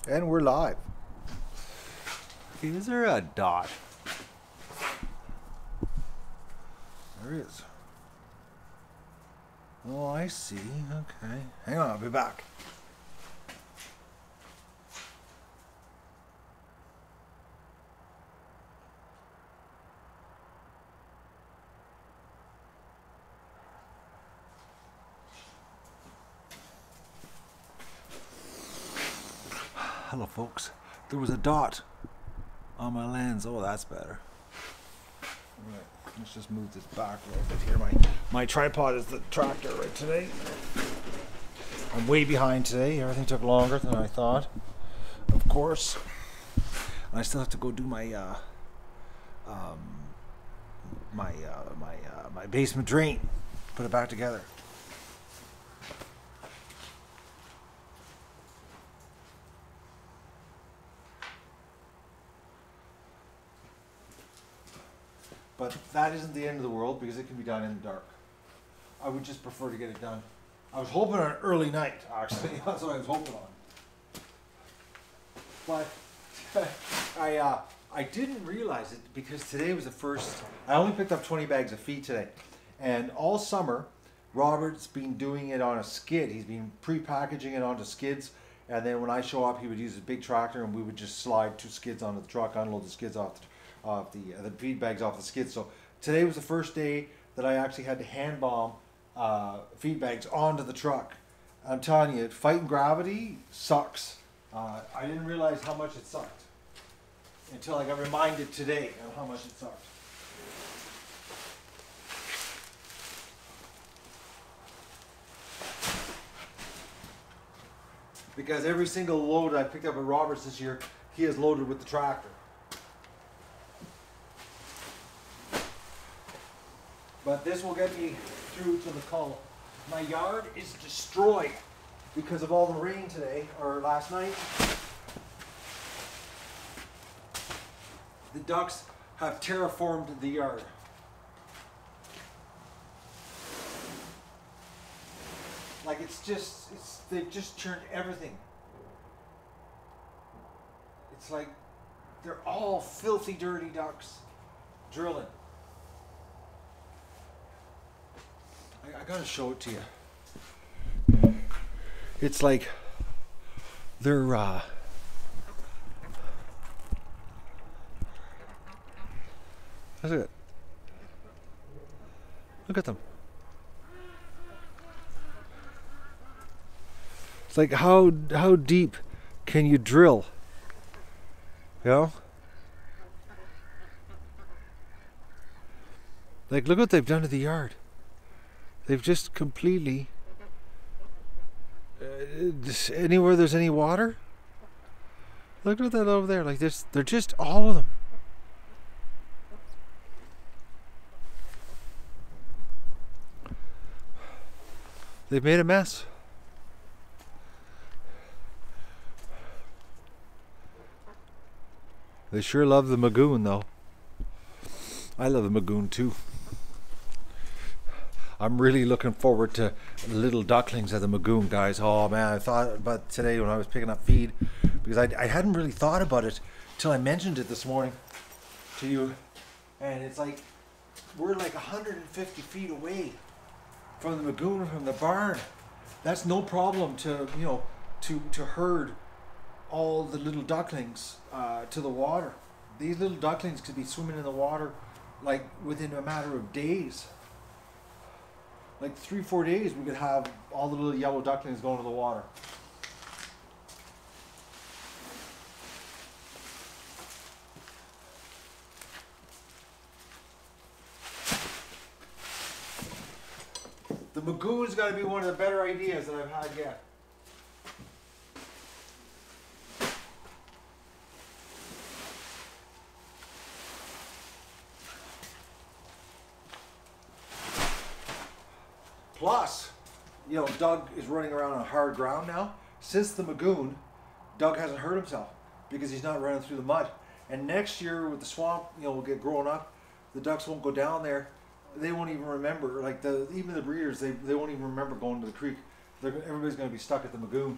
And we're live. Okay, is there a dot? There is. Oh, I see. Okay. Hang on, I'll be back. Hello, folks. There was a dot on my lens. Oh, that's better. Right. Let's just move this back a little bit here. My tripod is the tractor right today. I'm way behind today. Everything took longer than I thought. Of course. And I still have to go do my my basement drain. Put it back together. But that isn't the end of the world because it can be done in the dark. I would just prefer to get it done. I was hoping on an early night, actually. That's what I was hoping on. But I didn't realize it because today was the first. I only picked up 20 bags of feed today. And all summer, Robert's been doing it on a skid. He's been pre-packaging it onto skids. And then when I show up, he would use a big tractor and we would just slide 2 skids onto the truck, unload the skids off the feed bags off the skids. So today was the first day that I actually had to hand bomb feed bags onto the truck. I'm telling you, fighting gravity sucks. I didn't realize how much it sucked until I got reminded today of how much it sucked. Because every single load I picked up at Roberts this year, he has loaded with the tractor. But this will get me through to the cull. My yard is destroyed because of all the rain today, or last night. The ducks have terraformed the yard. Like they've just turned everything. It's like they're all filthy, dirty ducks drilling. I gotta show it to you. It's like they're look at it. Look at them. It's like how deep can you drill? You know? Like look what they've done to the yard. They've just completely anywhere there's any water. Look at that over there. Like this, they're just all of them. They've made a mess. They sure love the Magoon though. I love the Magoon too. I'm really looking forward to little ducklings at the Magoon, guys. Oh man, I thought about today when I was picking up feed because I hadn't really thought about it till I mentioned it this morning to you. And it's like we're like 150 feet away from the Magoon, from the barn. That's no problem to to herd all the little ducklings to the water. These little ducklings could be swimming in the water like within a matter of days. Like 3-4 days, we could have all the little yellow ducklings going to the water. The Magoon's got to be one of the better ideas that I've had yet. Plus, Doug is running around on hard ground now. Since the Magoon, Doug hasn't hurt himself because he's not running through the mud. And next year with the swamp, will get grown up, the ducks won't go down there. They won't even remember, like even the breeders, they won't even remember going to the creek. Everybody's going to be stuck at the Magoon.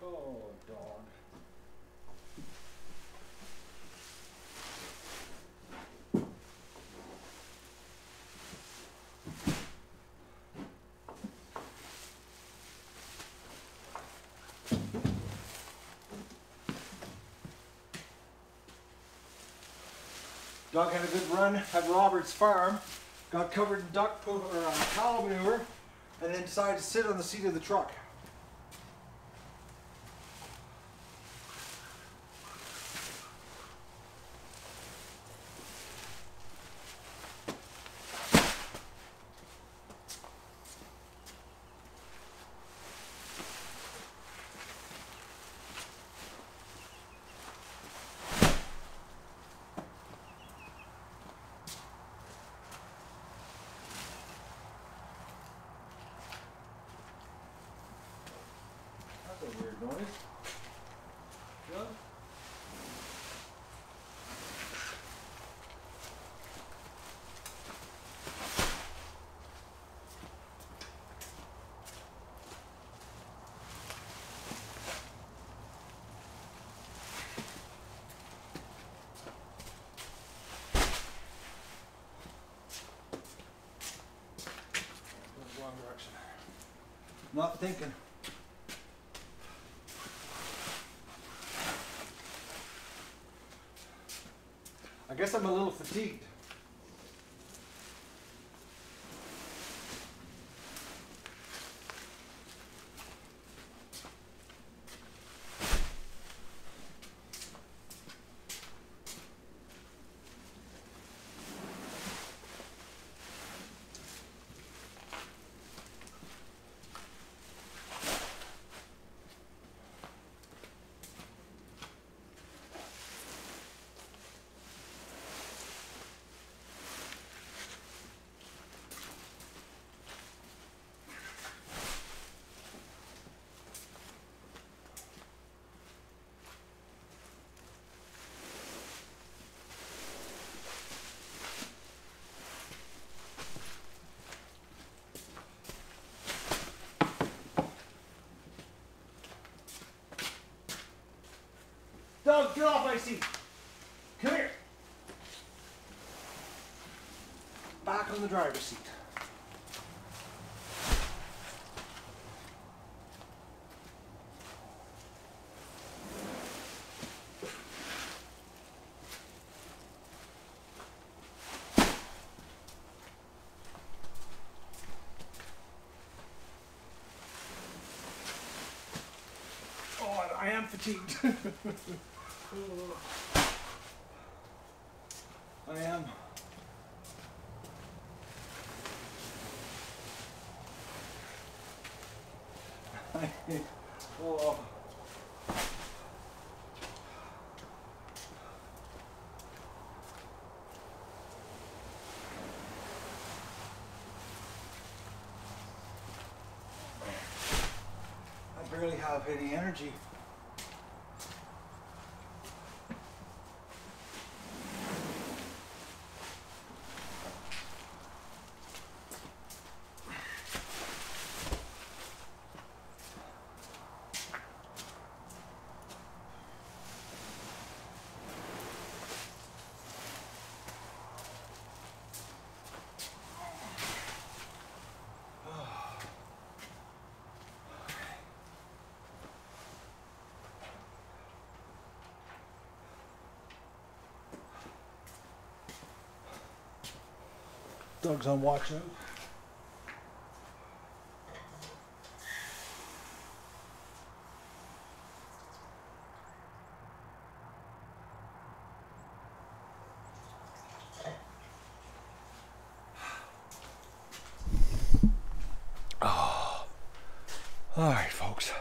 Oh, Dawn. Doug had a good run at Robert's farm, got covered in duck poop or cow manure, and then decided to sit on the seat of the truck. That's a weird noise. Doug? Wrong direction. Not thinking. I guess I'm a little fatigued. Doug, get off my seat. Come here. Back on the driver's seat. Oh, I am fatigued. I am. Oh. I barely have any energy. Doug's on watch out. All right, folks.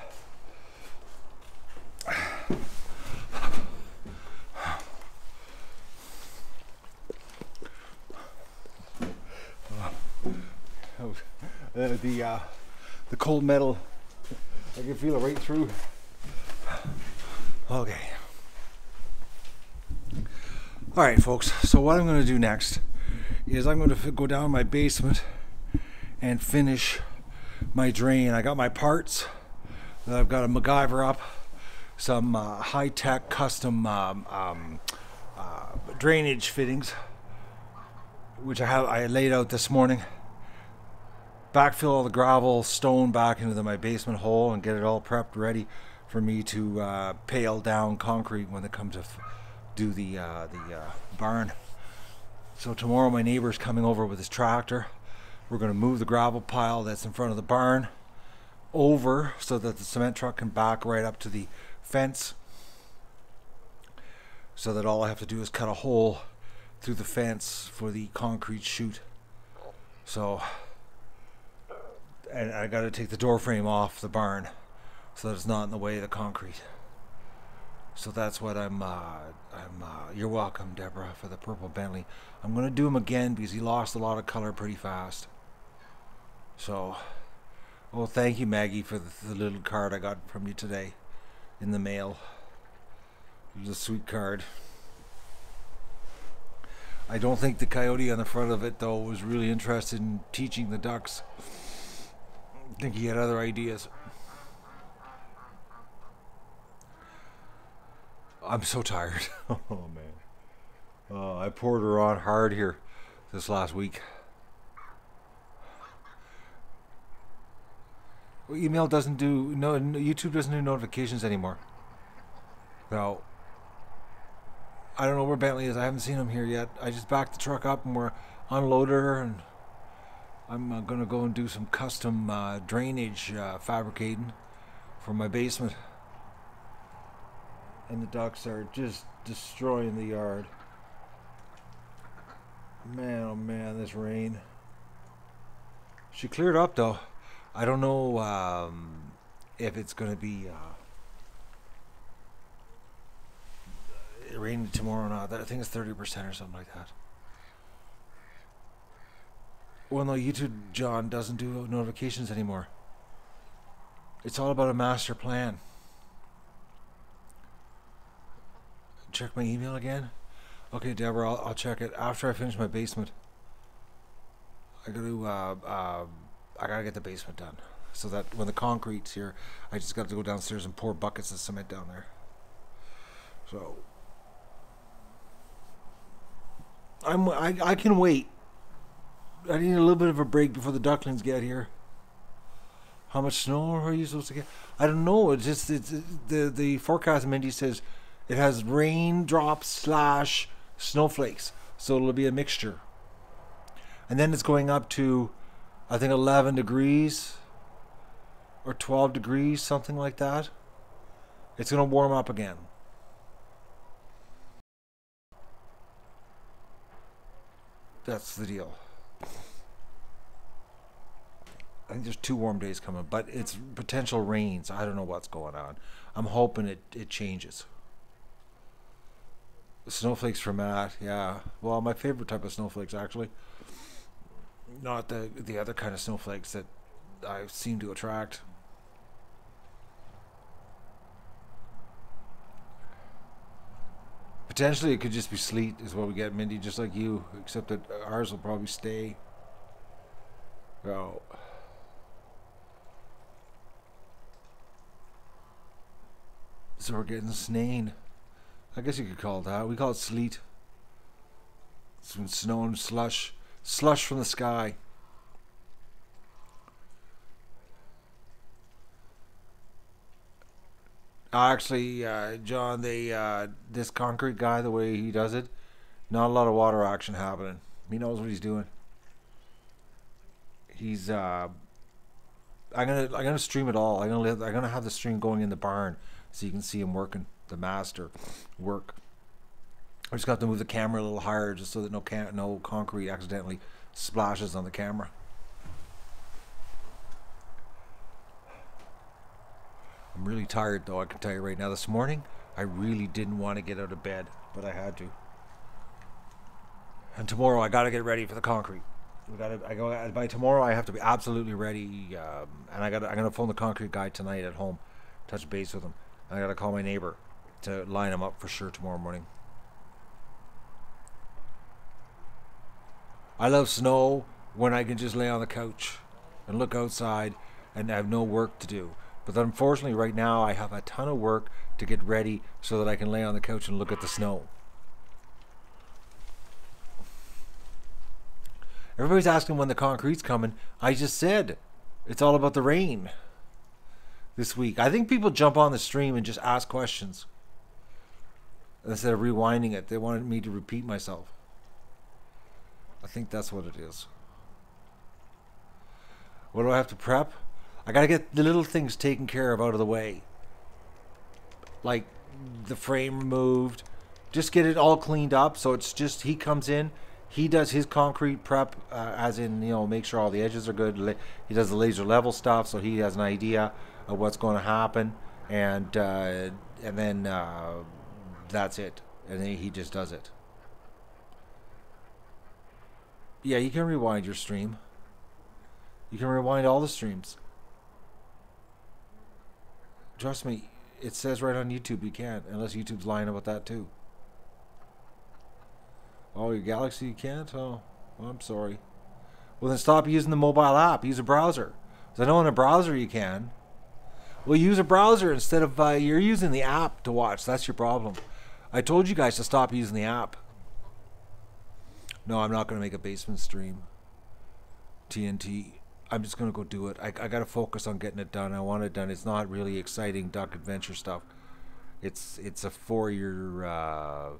The cold metal, I can feel it right through. Okay. All right, folks. So what I'm going to do next is I'm going to go down my basement and finish my drain. I got my parts. I've got a MacGyver up, some high-tech custom drainage fittings, which I laid out this morning. Backfill all the gravel, stone back into my basement hole, and get it all prepped, ready for me to pale down concrete when they come to do the barn. So tomorrow my neighbor's coming over with his tractor. We're going to move the gravel pile that's in front of the barn over so that the cement truck can back right up to the fence, so that all I have to do is cut a hole through the fence for the concrete chute. So, and I got to take the door frame off the barn so that it's not in the way of the concrete. So that's what you're welcome, Deborah, for the purple Bentley. I'm going to do him again because he lost a lot of color pretty fast. So, well, thank you, Maggie, for the little card I got from you today in the mail. It was a sweet card. I don't think the coyote on the front of it, though, was really interested in teaching the ducks. I think he had other ideas. I'm so tired. Oh, man. Oh, I poured her on hard here this last week. Well, email doesn't do... No, YouTube doesn't do notifications anymore. No. I don't know where Bentley is. I haven't seen him here yet. I just backed the truck up and we're unloaded her, and I'm going to go and do some custom drainage fabricating for my basement. And the ducks are just destroying the yard. Man, oh man, this rain. She cleared up though. I don't know if it's going to be raining tomorrow or not. I think it's 30% or something like that. Well, no, YouTube, John, doesn't do notifications anymore. It's all about a master plan. Check my email again. Okay, Deborah, I'll check it after I finish my basement. I gotta get the basement done so that when the concrete's here, I just got to go downstairs and pour buckets of cement down there. So I can wait. I need a little bit of a break before the ducklings get here. How much snow are you supposed to get? I don't know. It's the forecast. Mindy says it has raindrops / snowflakes, so it'll be a mixture. And then it's going up to, I think, 11 degrees or 12 degrees, something like that. It's going to warm up again. That's the deal. I think there's 2 warm days coming, but it's potential rains. I don't know what's going on. I'm hoping it changes. Snowflakes for Matt, yeah. Well, my favorite type of snowflakes, actually. Not the other kind of snowflakes that I seem to attract. Potentially it could just be sleet is what we get, Mindy, just like you, except that ours will probably stay. Oh. So we're getting snain. I guess you could call it that. We call it sleet. It's been snow and slush. Slush from the sky. Actually, John, this concrete guy, the way he does it, not a lot of water action happening. He knows what he's doing. He's I'm gonna stream it all. I'm gonna have the stream going in the barn so you can see him working, the master work. I just got to move the camera a little higher just so that no concrete accidentally splashes on the camera. really tired though, I can tell you right now. This morning, I really didn't want to get out of bed, but I had to. And tomorrow, I got to get ready for the concrete. By tomorrow, I have to be absolutely ready. And I'm gonna phone the concrete guy tonight at home, touch base with him. I gotta call my neighbor to line him up for sure tomorrow morning. I love snow when I can just lay on the couch and look outside and have no work to do. But unfortunately, right now, I have a ton of work to get ready so that I can lay on the couch and look at the snow. Everybody's asking when the concrete's coming. I just said it's all about the rain this week. I think people jump on the stream and just ask questions instead of rewinding it. They wanted me to repeat myself. I think that's what it is. What do I have to prep? I gotta get the little things taken care of out of the way. Like the frame removed. Just get it all cleaned up so it's just, he comes in, he does his concrete prep, as in, make sure all the edges are good. He does the laser level stuff so he has an idea of what's going to happen. And then that's it. And then he just does it. Yeah, you can rewind your stream. You can rewind all the streams. Trust me, it says right on YouTube you can't, unless YouTube's lying about that too. Oh, your Galaxy you can't? Oh, well, I'm sorry. Well, then stop using the mobile app. Use a browser. Because I know in a browser you can. Well, use a browser instead of you're using the app to watch. That's your problem. I told you guys to stop using the app. No, I'm not going to make a basement stream. TNT. I'm just going to go do it. I got to focus on getting it done. I want it done. It's not really exciting duck adventure stuff. It's a 4-year...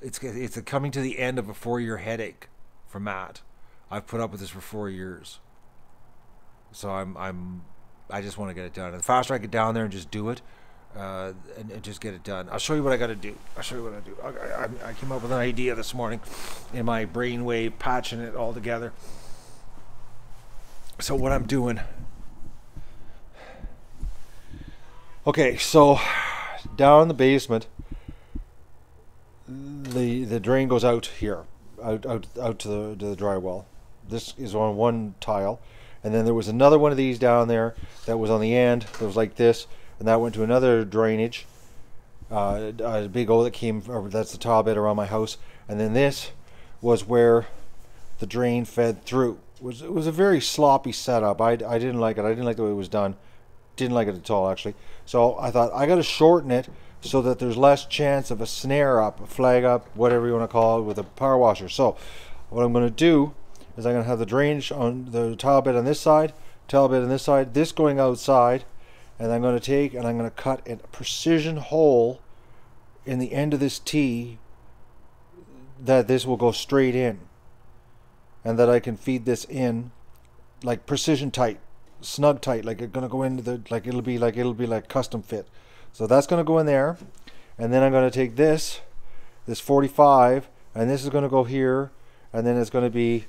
it's coming to the end of a 4-year headache for Matt. I've put up with this for 4 years. So I just want to get it done. And the faster I get down there and just do it, and just get it done. I'll show you what I got to do. I'll show you what I do. I came up with an idea this morning in my brainwave, patching it all together. So what I'm doing. Okay, so down in the basement, the drain goes out here, out to the dry well. This is on one tile, and then there was another one of these down there that was on the end that was like this, and that went to another drainage, a big O that came, that's the tile bed around my house, and then this was where the drain fed through. It was a very sloppy setup. I didn't like it. I didn't like the way it was done. Didn't like it at all, actually. So I thought I got to shorten it so that there's less chance of a snare up, a flag up, whatever you want to call it, with a power washer. So what I'm going to do is I'm going to have the drainage on the tile bed on this side, tile bed on this side, this going outside, and I'm going to take and I'm going to cut a precision hole in the end of this T that this will go straight in, and that I can feed this in like precision tight, snug tight, like it's going to go into the, like it'll be like custom fit. So that's going to go in there, and then I'm going to take this 45, and this is going to go here, and then it's going to be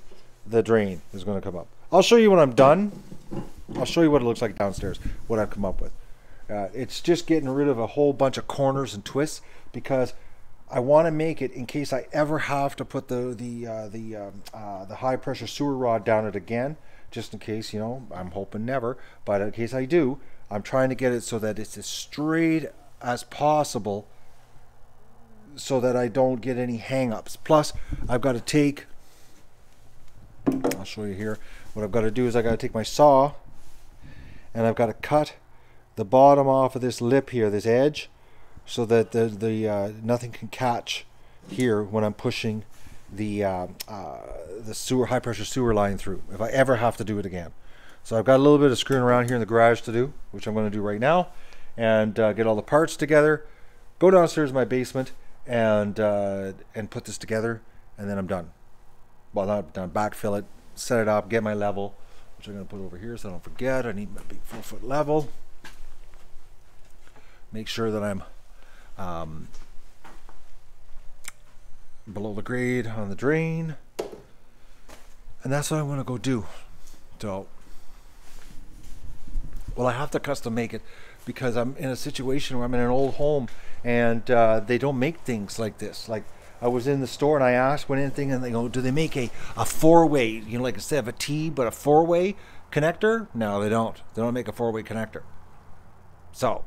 the drain is going to come up. I'll show you when I'm done. I'll show you what it looks like downstairs, what I've come up with. It's just getting rid of a whole bunch of corners and twists, because I want to make it in case I ever have to put the high pressure sewer rod down it again, just in case, I'm hoping never, but in case I do, I'm trying to get it so that it's as straight as possible so that I don't get any hang-ups. Plus, I've got to take, I'll show you here, what I've got to do is I've got to take my saw and I've got to cut the bottom off of this lip here, this edge, so that the nothing can catch here when I'm pushing the sewer, high pressure sewer line through, if I ever have to do it again. So I've got a little bit of screwing around here in the garage to do, which I'm going to do right now, and get all the parts together, go downstairs in my basement, and put this together, and then I'm done. Well, not done. Backfill it, set it up, get my level, which I'm going to put over here so I don't forget. I need my big 4-foot level. Make sure that I'm below the grade on the drain, and that's what I'm going to go do. So, well, I have to custom make it because I'm in a situation where I'm in an old home and they don't make things like this. Like I was in the store and I asked when anything, and they go, do they make a four-way, you know, like instead of a T, but a four-way connector? No, they don't. They don't make a four-way connector. So,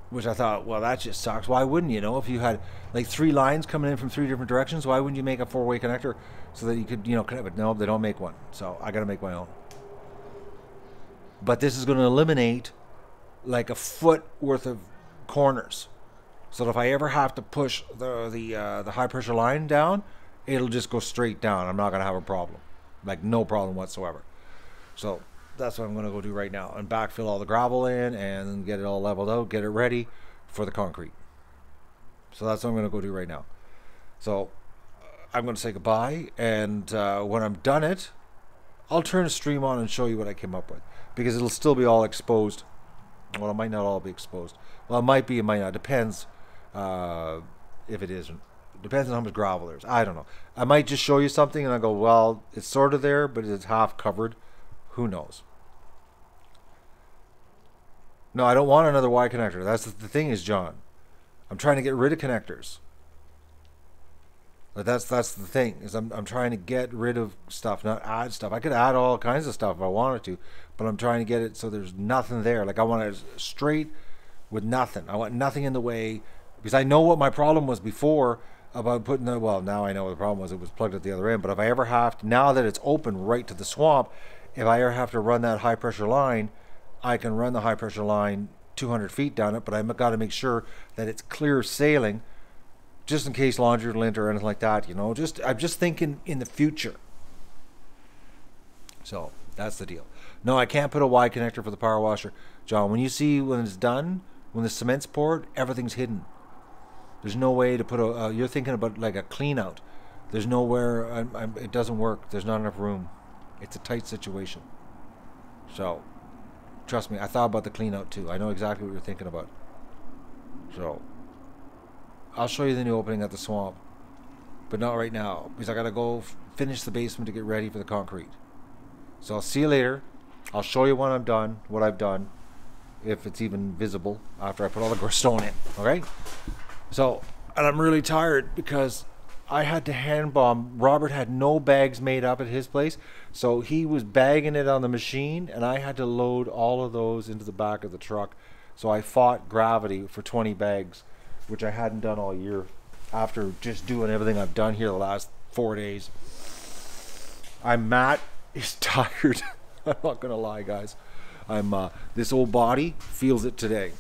which I thought, well, that just sucks. Why wouldn't you know? If you had like 3 lines coming in from 3 different directions, why wouldn't you make a four-way connector so that you could, you know, connect? But no, they don't make one. So I got to make my own. But this is going to eliminate like a foot worth of corners. So if I ever have to push the high pressure line down, it'll just go straight down. I'm not going to have a problem. Like no problem whatsoever. So that's what I'm going to go do right now, and backfill all the gravel in and get it all leveled out, get it ready for the concrete. So that's what I'm going to go do right now. So I'm going to say goodbye, and when I'm done it, I'll turn the stream on and show you what I came up with, because it'll still be all exposed. Well, it might not all be exposed. Well, it might be, it might not. Depends if it isn't. Depends on how much gravel there's. I don't know. I might just show you something and I go, well, it's sort of there, but it's half covered. Who knows? No, I don't want another Y connector. That's the thing is, John, I'm trying to get rid of connectors. But that's the thing, is I'm trying to get rid of stuff, not add stuff. I could add all kinds of stuff if I wanted to, but I'm trying to get it so there's nothing there. Like I want it straight with nothing. I want nothing in the way, because I know what my problem was before about putting the, well, now I know what the problem was. It was plugged at the other end. But if I ever have to, now that it's open right to the swamp, if I ever have to run that high pressure line, I can run the high pressure line 200 feet down it, but I've got to make sure that it's clear sailing, just in case laundry lint or anything like that, you know. I'm just thinking in the future. So that's the deal. No, I can't put a Y connector for the power washer, John. When you see when it's done, when the cement's poured, everything's hidden. There's no way to put a. You're thinking about like a clean out. There's nowhere. It doesn't work. There's not enough room. It's a tight situation. So, trust me, I thought about the clean out too. I know exactly what you're thinking about. So, I'll show you the new opening at the swamp, but not right now, because I gotta go finish the basement to get ready for the concrete. So I'll see you later. I'll show you when I'm done, what I've done, if it's even visible after I put all the stone in. Okay? So, and I'm really tired because I had to hand bomb. Robert had no bags made up at his place, so he was bagging it on the machine, and I had to load all of those into the back of the truck. So I fought gravity for 20 bags, which I hadn't done all year, after just doing everything I've done here the last 4 days. Matt is tired. I'm not gonna lie, guys. This old body feels it today.